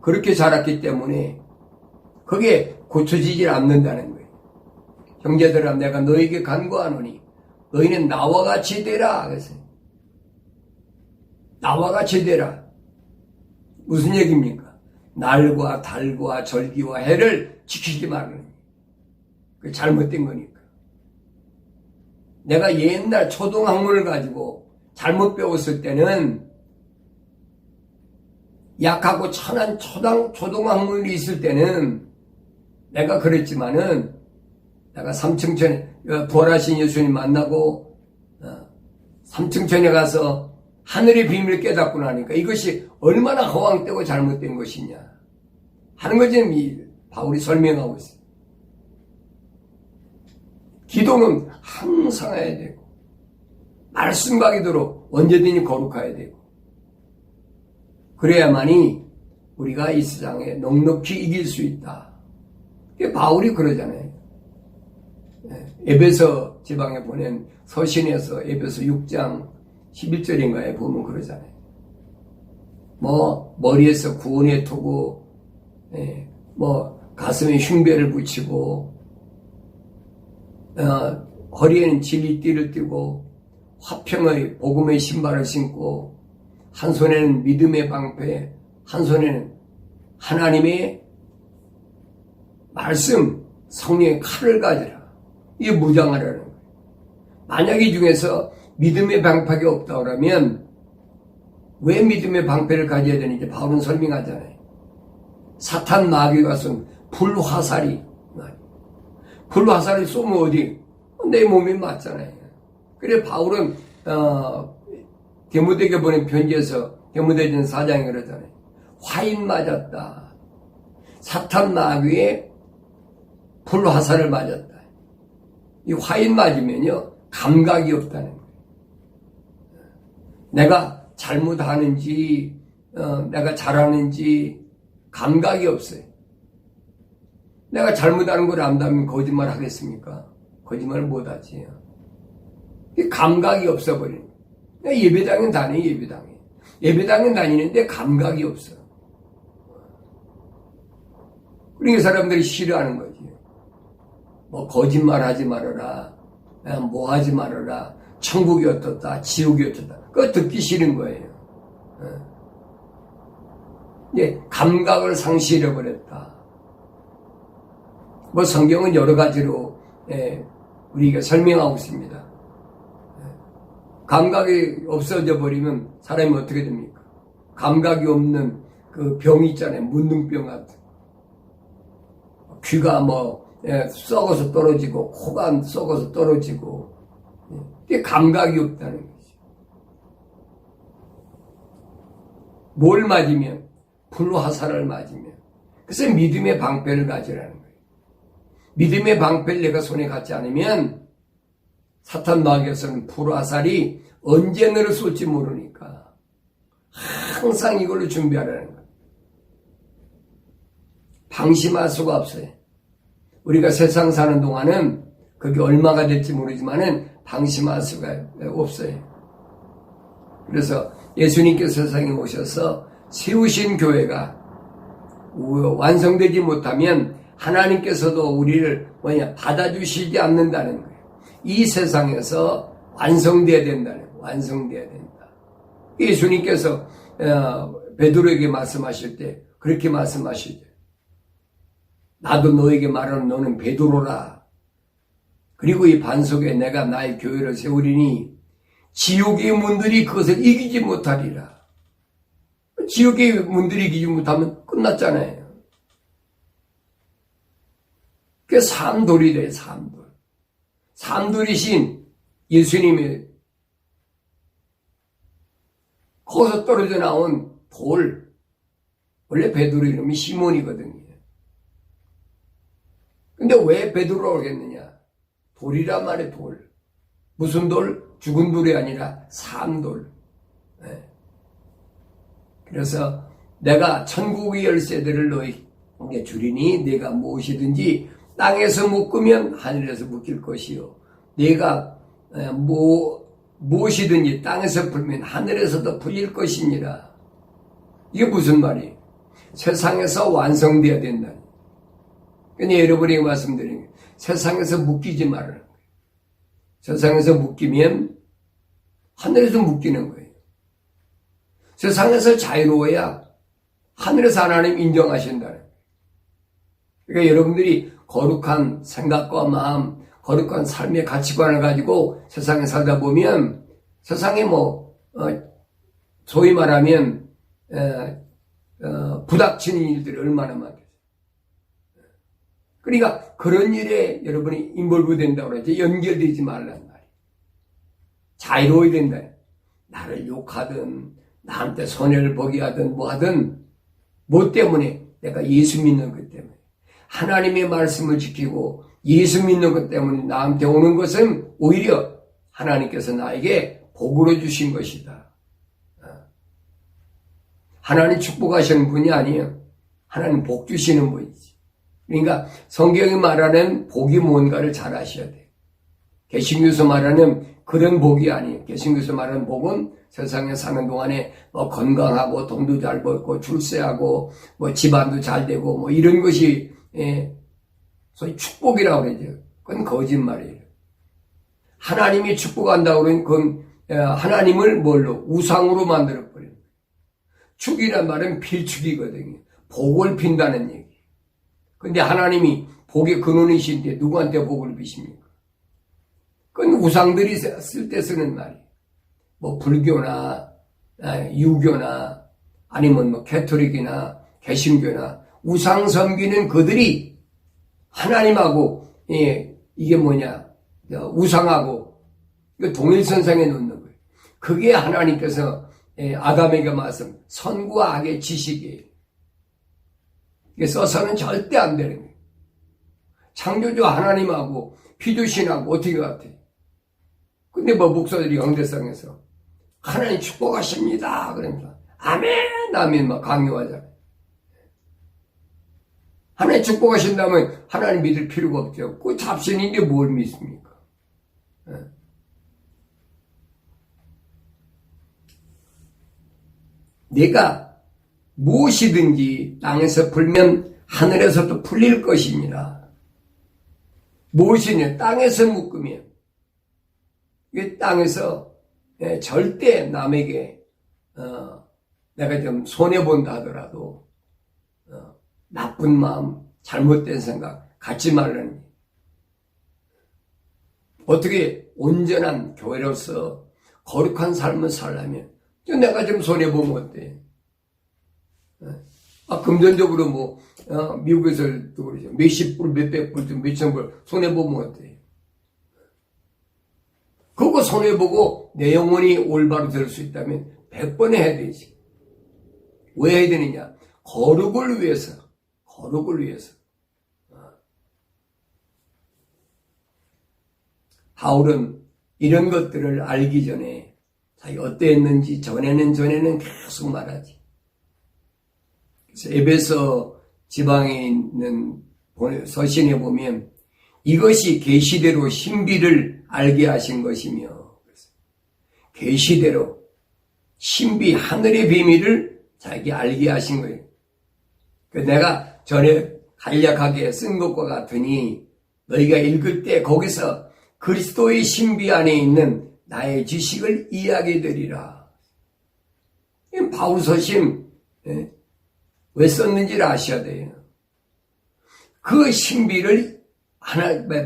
그렇게 자랐기 때문에 그게 고쳐지질 않는다는 거예요. 형제들아 내가 너에게 간구하노니 너희는 나와 같이 되라. 그랬어요. 나와 같이 되라. 무슨 얘기입니까? 날과 달과 절기와 해를 지키지 말라는 그 잘못된 거니까. 내가 옛날 초등학문을 가지고 잘못 배웠을 때는 약하고 천한 초등학문이 있을 때는 내가 그랬지만은 내가 삼층천에 부활하신 예수님 만나고 삼층천에 가서 하늘의 비밀을 깨닫고 나니까 이것이 얼마나 허황되고 잘못된 것이냐 하는 걸 지금 바울이 설명하고 있어요. 기도는 항상 해야 되고 말씀과 기도로 언제든지 거룩해야 되고 그래야만이 우리가 이 세상에 넉넉히 이길 수 있다. 바울이 그러잖아요. 에베소 지방에 보낸 서신에서 에베소 6장 11절인가에 보면 그러잖아요. 뭐 머리에서 구원의 토고 뭐 가슴에 흉배를 붙이고 허리에는 진리띠를 띠고 화평의 복음의 신발을 신고 한 손에는 믿음의 방패, 한 손에는 하나님의 말씀, 성령의 칼을 가지라. 이게 무장하라는 거예요. 만약 이 중에서 믿음의 방패가 없다 그러면 왜 믿음의 방패를 가져야 되는지 바울은 설명하잖아요. 사탄 마귀가 쏜 불화살이, 불화살이 쏘면 어디? 내 몸에 맞잖아요. 그래 바울은 디모데에게 보낸 편지에서 디모데전서 4장에 그러잖아요. 화인 맞았다. 사탄 마귀의 불화살을 맞았다. 이 화인 맞으면요 감각이 없다는 거예요. 내가 잘못하는지 내가 잘하는지 감각이 없어요. 내가 잘못하는 걸 안다면 거짓말 하겠습니까? 거짓말 못하지. 감각이 없어버리는 거예요. 예배당은 다녀요. 예배당은 다니는데 감각이 없어. 그러니까 사람들이 싫어하는 거지. 뭐 거짓말 하지 말아라. 뭐 하지 말아라. 천국이 어떻다. 지옥이 어떻다. 그거 듣기 싫은 거예요. 이제 감각을 상실해버렸다. 뭐 성경은 여러 가지로 우리가 설명하고 있습니다. 감각이 없어져 버리면 사람이 어떻게 됩니까? 감각이 없는 그 병이 있잖아요. 문둥병 같은. 귀가 썩어서 떨어지고 코가 썩어서 떨어지고 이게 감각이 없다는 거죠. 뭘 맞으면? 불화살을 맞으면. 그래서 믿음의 방패를 가지라는 거예요. 믿음의 방패를 내가 손에 갖지 않으면 사탄 마귀에서는 불화살이 언제 너를 쏠지 모르니까 항상 이걸로 준비하라는 거예요. 방심할 수가 없어요. 우리가 세상 사는 동안은 그게 얼마가 될지 모르지만은 방심할 수가 없어요. 그래서 예수님께서 세상에 오셔서 세우신 교회가 완성되지 못하면 하나님께서도 우리를 받아주시지 않는다는 거예요. 이 세상에서 완성돼야 된다는 거예요. 완성돼야 된다. 예수님께서 베드로에게 말씀하실 때 그렇게 말씀하시죠. 나도 너에게 말하는 너는 베드로라. 그리고 이 반석에 내가 나의 교회를 세우리니 지옥의 문들이 그것을 이기지 못하리라. 지옥의 문들이 이기지 못하면 끝났잖아요. 그게 삼돌이래요. 삼돌. 삼돌이신 예수님이 거기서 떨어져 나온 돌. 원래 베드로 이름이 시몬이거든요. 근데 왜 베드로라고 하겠느냐? 돌이란 말이에요. 돌. 무슨 돌? 죽은 돌이 아니라 삼돌. 네. 그래서 내가 천국의 열쇠들을 너에게 주리니 내가 무엇이든지 땅에서 묶으면 하늘에서 묶일 것이요. 내가 무엇이든지 땅에서 풀면 하늘에서도 풀릴 것이니라. 이게 무슨 말이에요? 세상에서 완성되어야 된다. 그러니까 여러분에게 말씀드리는 거예요. 세상에서 묶이지 말라는 거예요. 세상에서 묶이면 하늘에서 묶이는 거예요. 세상에서 자유로워야 하늘에서 하나님 인정하신다는 거예요. 그러니까 여러분들이 거룩한 생각과 마음, 거룩한 삶의 가치관을 가지고 세상에 살다 보면 세상에 소위 말하면 부닥치는 일들이 얼마나 많겠어요. 그러니까 그런 일에 여러분이 인볼브 된다고 그러죠. 연결되지 말란 말이에요. 자유로워야 된다. 나를 욕하든 나한테 손해를 보게 하든 뭐 하든 뭐 때문에? 내가 예수 믿는 것 때문에. 하나님의 말씀을 지키고 예수 믿는 것 때문에 나한테 오는 것은 오히려 하나님께서 나에게 복으로 주신 것이다. 하나님 축복하시는 분이 아니에요. 하나님 복 주시는 분이지. 그러니까 성경이 말하는 복이 뭔가를 잘 아셔야 돼요. 개신교에서 말하는 그런 복이 아니에요. 개신교에서 말하는 복은 세상에 사는 동안에 건강하고 돈도 잘 벌고 출세하고 집안도 잘 되고 이런 것이 소위 축복이라고 그러죠. 그건 거짓말이에요. 하나님이 축복한다고 그러면 그건 하나님을 뭘로? 우상으로 만들어버려요. 축이란 말은 필축이거든요. 복을 빈다는 얘기. 근데 하나님이 복의 근원이신데 누구한테 복을 비십니까? 그건 우상들이 쓸 때 쓰는 말이에요. 뭐 불교나 유교나 아니면 뭐 캐토릭이나 개신교나 우상 섬기는 그들이 하나님하고 이게 뭐냐 우상하고 동일선상에 놓는 거예요. 그게 하나님께서 아담에게 말씀 선과 악의 지식이에요. 이게 써서는 절대 안 되는 거예요. 창조주 하나님하고 피조신하고 어떻게 같아? 근데 뭐 목사들이 영대성에서 하나님 축복하십니다 그러면서 아멘 아멘 막 강요하잖아요. 하나님 축복하신다면 하나님 믿을 필요가 없죠. 그 잡신인데 뭘 믿습니까? 내가 무엇이든지 땅에서 풀면 하늘에서도 풀릴 것입니다. 무엇이냐? 땅에서 묶으면 이게 땅에서 절대 남에게 내가 좀 손해본다 하더라도 나쁜 마음, 잘못된 생각 갖지 말라는 어떻게 온전한 교회로서 거룩한 삶을 살려면 내가 좀 손해보면 어때? 금전적으로 뭐 미국에서도 그러죠. 몇십 불, 몇백 불, 몇천 불 손해보면 어때? 그거 손해보고 내 영혼이 올바로 될 수 있다면 100번 해야 되지. 왜 해야 되느냐? 거룩을 위해서. 거룩을 위해서. 바울은 이런 것들을 알기 전에 자기 어땠는지 전에는 계속 말하지. 그래서 에베소 지방에 있는 서신에 보면 이것이 계시대로 신비를 알게 하신 것이며 계시대로 신비 하늘의 비밀을 자기 알게 하신 거예요. 내가 전에 간략하게 쓴 것과 같으니 너희가 읽을 때 거기서 그리스도의 신비 안에 있는 나의 지식을 이해하게 되리라. 바울 서신 왜 썼는지를 아셔야 돼요. 그 신비를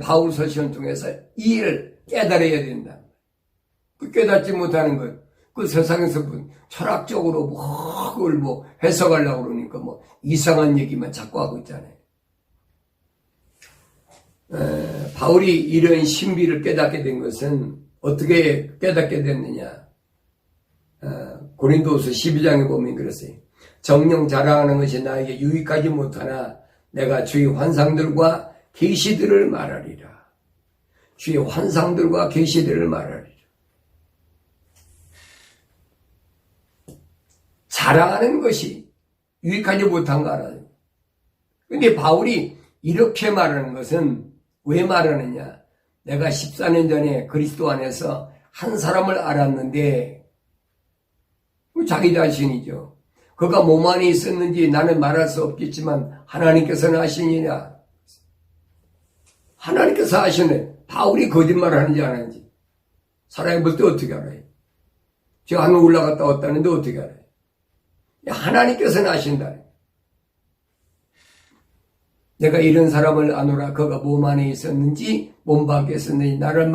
바울 서신을 통해서 이해를 깨달아야 된다. 그 깨닫지 못하는 것, 그 세상에서 철학적으로 그걸 해석하려고 그러니까 이상한 얘기만 자꾸 하고 있잖아요. 바울이 이런 신비를 깨닫게 된 것은 어떻게 깨닫게 됐느냐? 고린도후서 12장에 보면 그랬어요. 정령 자랑하는 것이 나에게 유익하지 못하나 내가 주의 환상들과 계시들을 말하리라. 주의 환상들과 계시들을 말하리라. 자랑하는 것이 유익하지 못한 거 알아요. 근데 바울이 이렇게 말하는 것은 왜 말하느냐? 내가 14년 전에 그리스도 안에서 한 사람을 알았는데 자기 자신이죠. 그가 몸 안에 있었는지 나는 말할 수 없겠지만 하나님께서는 아시니라. 하나님께서 아시네. 바울이 거짓말하는지 안 하는지 사람이 볼 때 어떻게 알아요? 저 하늘 올라갔다 왔다는데 어떻게 알아요? 하나님께서는 아신다. 내가 이런 사람을 아노라. 그가 몸 안에 있었는지 몸 밖에 있었는지 나를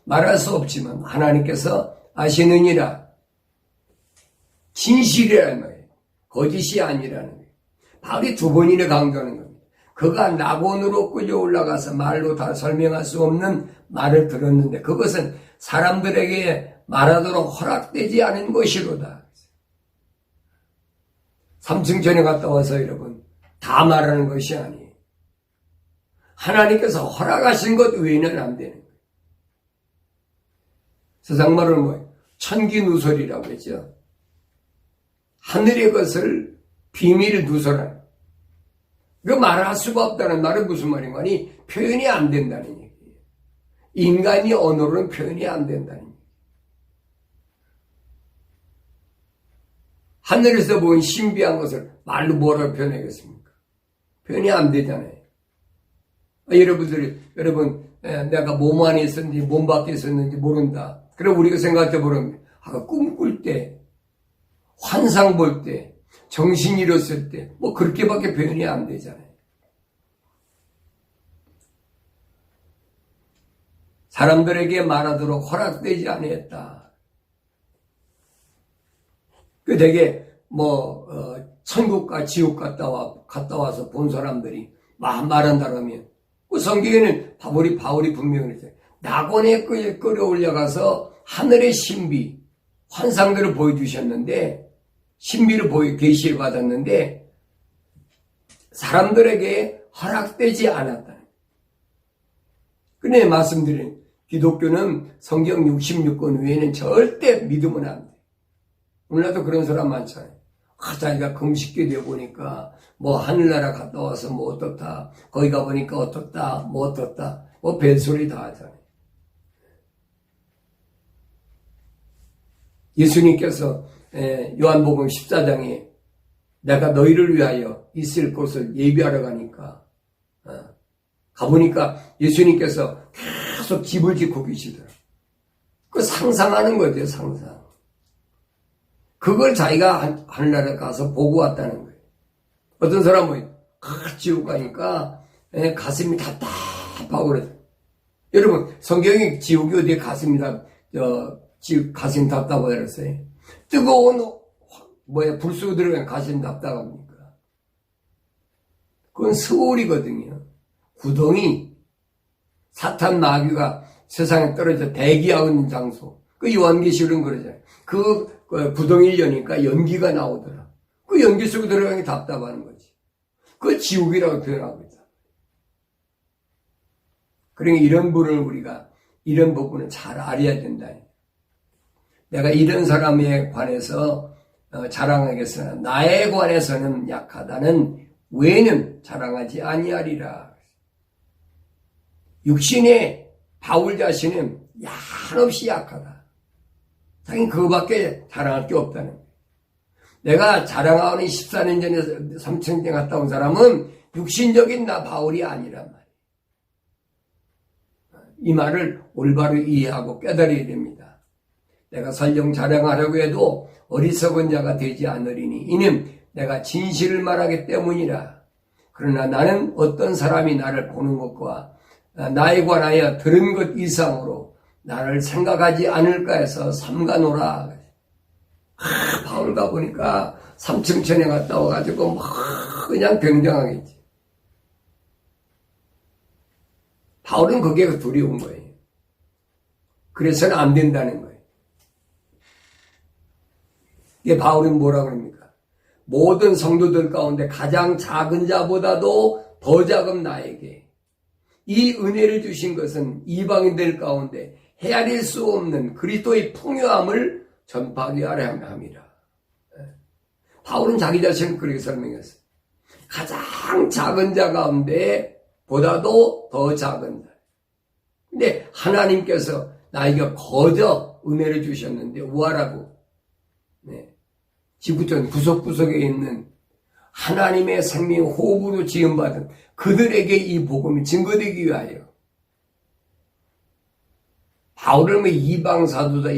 말할 수 없지만 하나님께서 아시느니라. 진실이라는 거예요. 거짓이 아니라는 거예요. 바울이 두 번이나 강조하는 겁니다. 그가 낙원으로 끌려 올라가서 말로 다 설명할 수 없는 말을 들었는데 그것은 사람들에게 말하도록 허락되지 않은 것이로다. 3층 전에 갔다 와서 여러분 다 말하는 것이 아니에요. 하나님께서 허락하신 것 외에는 안 되는 거예요. 세상 말로 뭐예요? 천기누설이라고 했죠. 하늘의 것을 비밀 누설하는. 그 말할 수가 없다는 말은 무슨 말인가? 아니 표현이 안 된다는 얘기예요. 인간이 언어로는 표현이 안 된다는 얘기예요. 하늘에서 본 신비한 것을 말로 뭐라고 표현하겠습니까? 표현이 안 되잖아요. 여러분, 내가 몸 안에 있었는지 몸 밖에 있었는지 모른다. 그럼 우리가 생각해 보면, 꿈 꿀 때, 환상 볼 때, 정신 잃었을 때, 뭐 그렇게밖에 표현이 안 되잖아요. 사람들에게 말하도록 허락되지 아니했다. 그 되게 천국과 지옥 갔다 와서 본 사람들이 말한다 그러면 그 성경에는 바울이 분명히 그랬어요. 낙원에 끌어올려가서 하늘의 신비, 환상들을 보여주셨는데 신비를 계시를 받았는데 사람들에게 허락되지 않았다. 그런데 말씀드린 기독교는 성경 66권 외에는 절대 믿으면 안 돼. 오늘날도 그런 사람 많잖아요. 자기가 금식교 되어 보니까 하늘나라 갔다 와서 어떻다, 거기 가보니까 어떻다, 어떻다, 별소리 다 하잖아요. 예수님께서 요한복음 14장에 내가 너희를 위하여 있을 곳을 예비하러 가니까 가보니까 예수님께서 계속 집을 짓고 계시더라고요. 그 상상하는 거죠, 상상. 그걸 자기가 하늘나라 가서 보고 왔다는 거예요. 어떤 사람은 지옥 가니까 가슴이 답답하고 그래요. 여러분, 성경이 지옥이 어디에 가슴이 답답하다 그랬어요. 뜨거운 불 쏘고 들어가면 가슴이 답답합니까? 그건 서울이거든요. 구덩이, 사탄 마귀가 세상에 떨어져 대기하고 있는 장소. 그 요한계시록은 그러잖아요. 그 구덩이를 여니까 연기가 나오더라. 그 연기 속에 들어가는 게 답답한 거지. 그 지옥이라고 표현하고 있다. 그러니까 이런 부분을 잘 알아야 된다. 내가 이런 사람에 관해서 자랑하겠으나 나에 관해서는 약하다는 외에는 자랑하지 아니하리라. 육신의 바울 자신은 한없이 약하다. 자기는 그거밖에 자랑할 게 없다는 거예요. 내가 자랑하는 14년 전에 삼층대 갔다 온 사람은 육신적인 나 바울이 아니란 말이에요. 이 말을 올바로 이해하고 깨달아야 됩니다. 내가 설령 자랑하려고 해도 어리석은 자가 되지 않으리니 이는 내가 진실을 말하기 때문이라. 그러나 나는 어떤 사람이 나를 보는 것과 나에 관하여 들은 것 이상으로 나를 생각하지 않을까 해서 삼가노라. 바울 가보니까 삼층천에 갔다 와가지고 그냥 굉장하겠지. 바울은 그게 두려운 거예요. 그래서는 안 된다는 거예요. 이게 바울은 뭐라 그럽니까? 모든 성도들 가운데 가장 작은 자보다도 더 작은 나에게 이 은혜를 주신 것은 이방인들 가운데 헤아릴 수 없는 그리스도의 풍요함을 전파하게 하려 함이라. 바울은 자기 자신을 그렇게 설명했어요. 가장 작은 자 가운데 보다도 더 작은 자. 근데 하나님께서 나에게 거저 은혜를 주셨는데 우하라고 지구촌 구석구석에 있는 하나님의 생명 호흡으로 지음받은 그들에게 이 복음이 증거되기 위하여 바울은 이방사도다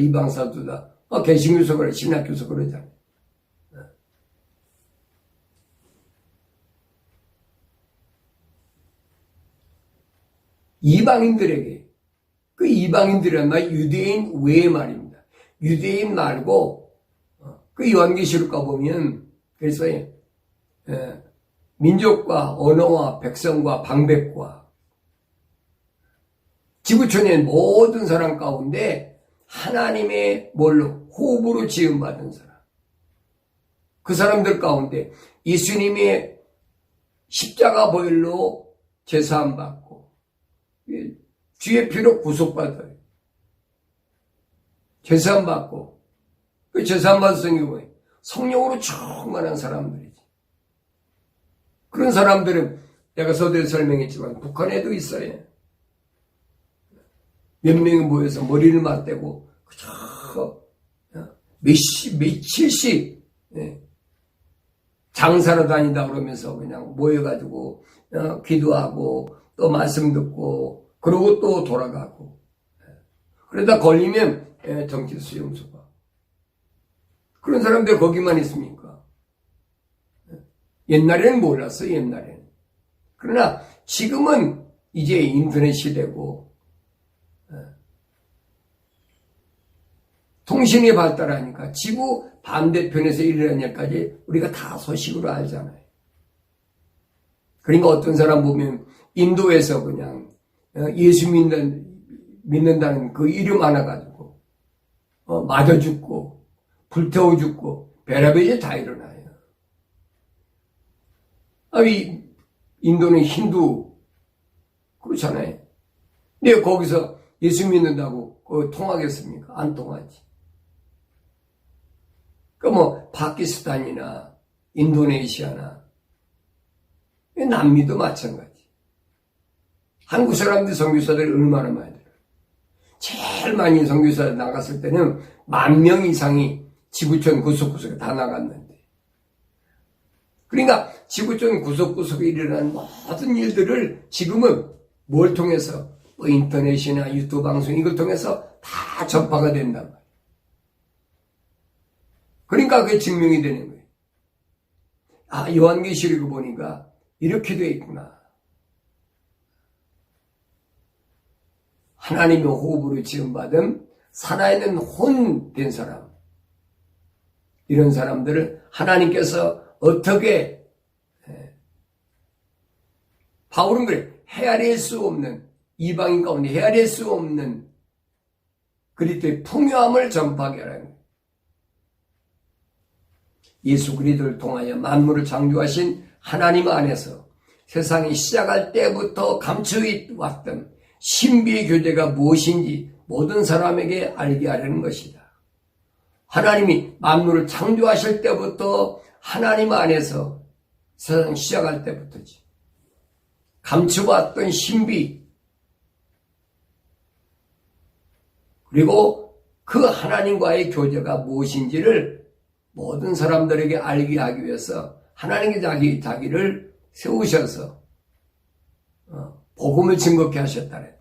개신교서 그래 신학교서 그러잖아요. 이방인들에게 그 이방인들은 유대인 외의 말입니다. 유대인 말고 그 요한계시록 가보면 그래서 민족과 언어와 백성과 방백과 지구촌의 모든 사람 가운데 하나님의 호흡으로 지음받은 사람. 그 사람들 가운데 예수님의 십자가 보혈로 제사함 받고 주의 피로 구속받아요. 제사함 받고 그 제사함 받은 성경은 성령으로 충만한 사람들이지. 그런 사람들은 내가 서두에 설명했지만 북한에도 있어요. 몇 명이 모여서 머리를 맞대고 며칠씩 장사로 다니다 그러면서 그냥 모여가지고 기도하고 또 말씀 듣고 그러고 또 돌아가고 그러다 걸리면 정치 수용소가 그런 사람들 거기만 있습니까? 옛날에는 몰랐어요. 옛날에는. 그러나 지금은 이제 인터넷 시대고 통신이 발달하니까 지구 반대편에서 일어난 일까지 우리가 다 소식으로 알잖아요. 그러니까 어떤 사람 보면 인도에서 그냥 예수 믿는다는 그 이름 하나 가지고 맞아 죽고 불태워 죽고 별의별이 다 일어나요. 이 인도는 힌두 그렇잖아요. 근데 거기서 예수 믿는다고 통하겠습니까? 안 통하지. 뭐 파키스탄이나 인도네시아나 남미도 마찬가지. 한국 사람들 선교사들이 얼마나 많이 들어요. 제일 많이 선교사 나갔을 때는 10,000명 이상이 지구촌 구석구석에 다 나갔는데. 그러니까 지구촌 구석구석에 일어난 모든 일들을 지금은 뭘 통해서 뭐 인터넷이나 유튜브 방송 이걸 통해서 다 전파가 된단 말이에요. 그러니까 그게 증명이 되는 거예요. 요한계시록을 보니까 이렇게 되어 있구나. 하나님의 호흡으로 지음받은 살아있는 혼 된 사람. 이런 사람들을 하나님께서 어떻게 바울은 그래. 헤아릴 수 없는 이방인 가운데 헤아릴 수 없는 그리스도의 풍요함을 전파하게 하라는 거예요. 예수 그리스도를 통하여 만물을 창조하신 하나님 안에서 세상이 시작할 때부터 감추어 왔던 신비의 교제가 무엇인지 모든 사람에게 알게 하려는 것이다. 하나님이 만물을 창조하실 때부터 하나님 안에서 세상 시작할 때부터지. 감추어왔던 신비 그리고 그 하나님과의 교제가 무엇인지를 모든 사람들에게 알게 하기 위해서 하나님께 자기를 세우셔서 복음을 증거케 하셨다네.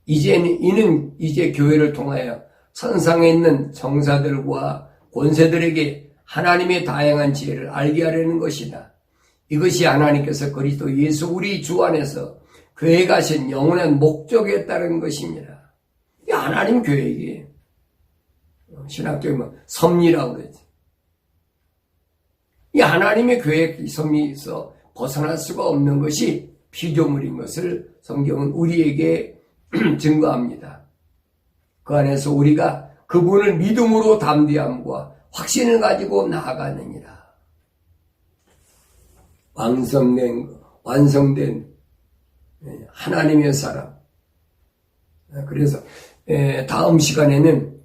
이는 이제 교회를 통하여 천상에 있는 정사들과 권세들에게 하나님의 다양한 지혜를 알게 하려는 것이다. 이것이 하나님께서 그리스도 예수 우리 주 안에서 교회에 가신 영원한 목적에 따른 것입니다. 이 하나님 교회에게 신학적인 섭리라고 그러지. 이 하나님의 교회 섭리에서 벗어날 수가 없는 것이 피조물인 것을 성경은 우리에게 증거합니다. 그 안에서 우리가 그분을 믿음으로 담대함과 확신을 가지고 나아가느니라. 완성된 하나님의 사람. 그래서 다음 시간에는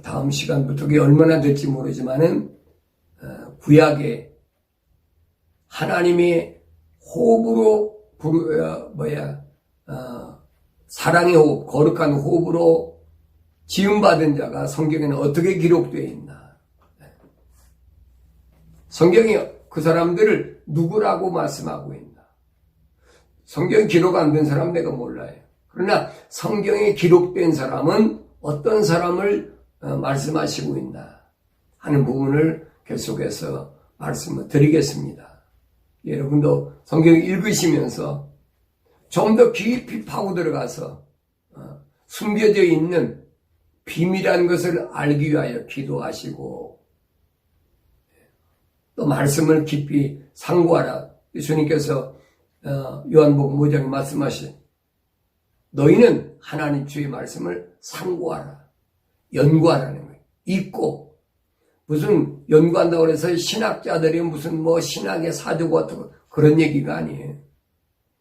다음 시간부터 그게 얼마나 될지 모르지만은 구약에 하나님의 호흡으로 사랑의 호흡, 거룩한 호흡으로 지음받은 자가 성경에는 어떻게 기록되어 있나. 성경이 그 사람들을 누구라고 말씀하고 있나. 성경이 기록 안 된 사람 내가 몰라요. 그러나 성경에 기록된 사람은 어떤 사람을 말씀하시고 있나 하는 부분을 계속해서 말씀을 드리겠습니다. 여러분도 성경 읽으시면서 좀 더 깊이 파고 들어가서 숨겨져 있는 비밀한 것을 알기 위하여 기도하시고 또 말씀을 깊이 상고하라. 예수님께서 요한복음 5장에 말씀하신 너희는 하나님 주의 말씀을 상고하라. 연구하라는 거예요. 읽고 무슨 연구한다고 해서 신학자들이 무슨 뭐 신학의 사주 같은 그런 얘기가 아니에요.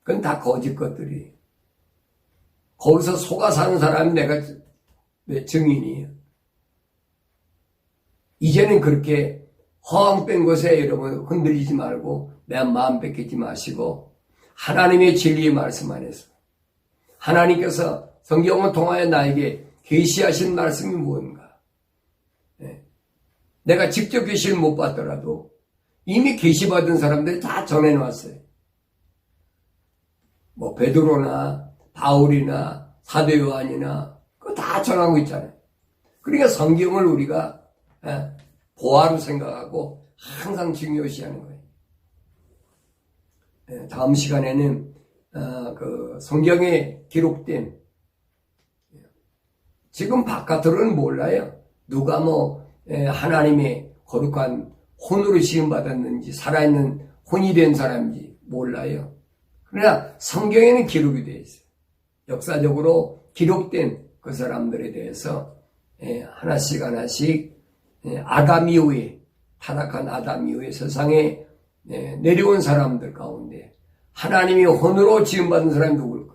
그건 다 거짓 것들이. 거기서 속아 사는 사람이 내가 증인이에요. 이제는 그렇게 허황된 것에 여러분 흔들리지 말고 내 마음 뺏기지 마시고 하나님의 진리의 말씀 안에서 하나님께서 성경을 통하여 나에게 계시하신 말씀이 무엇인가? 내가 직접 계시를 못 받더라도 이미 계시받은 사람들이 다 전해놨어요. 뭐 베드로나 바울이나 사도 요한이나 그거 다 전하고 있잖아요. 그러니까 성경을 우리가 보화로 생각하고 항상 중요시하는 거예요. 다음 시간에는 그 성경에 기록된, 지금 바깥으로는 몰라요. 누가 뭐 하나님의 거룩한 혼으로 지음받았는지 살아있는 혼이 된 사람인지 몰라요. 그러나 성경에는 기록이 되어 있어요. 역사적으로 기록된 그 사람들에 대해서 하나씩 아담 이후에, 타락한 아담 이후에 세상에 내려온 사람들 가운데 하나님이 혼으로 지음받은 사람이 누굴까?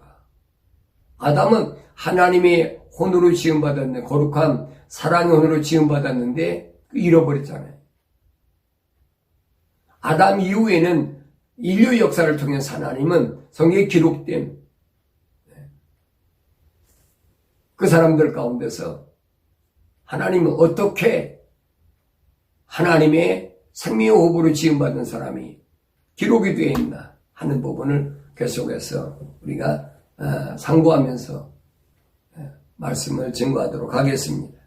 아담은 하나님의 혼으로 지음받았는데, 거룩한 사랑의 혼으로 지음받았는데 잃어버렸잖아요. 아담 이후에는 인류 역사를 통해서 하나님은 성경에 기록된 그 사람들 가운데서 하나님은 어떻게 하나님의 생명의 호흡으로 지음받은 사람이 기록이 되어 있나 하는 부분을 계속해서 우리가 상고하면서 말씀을 증거하도록 하겠습니다.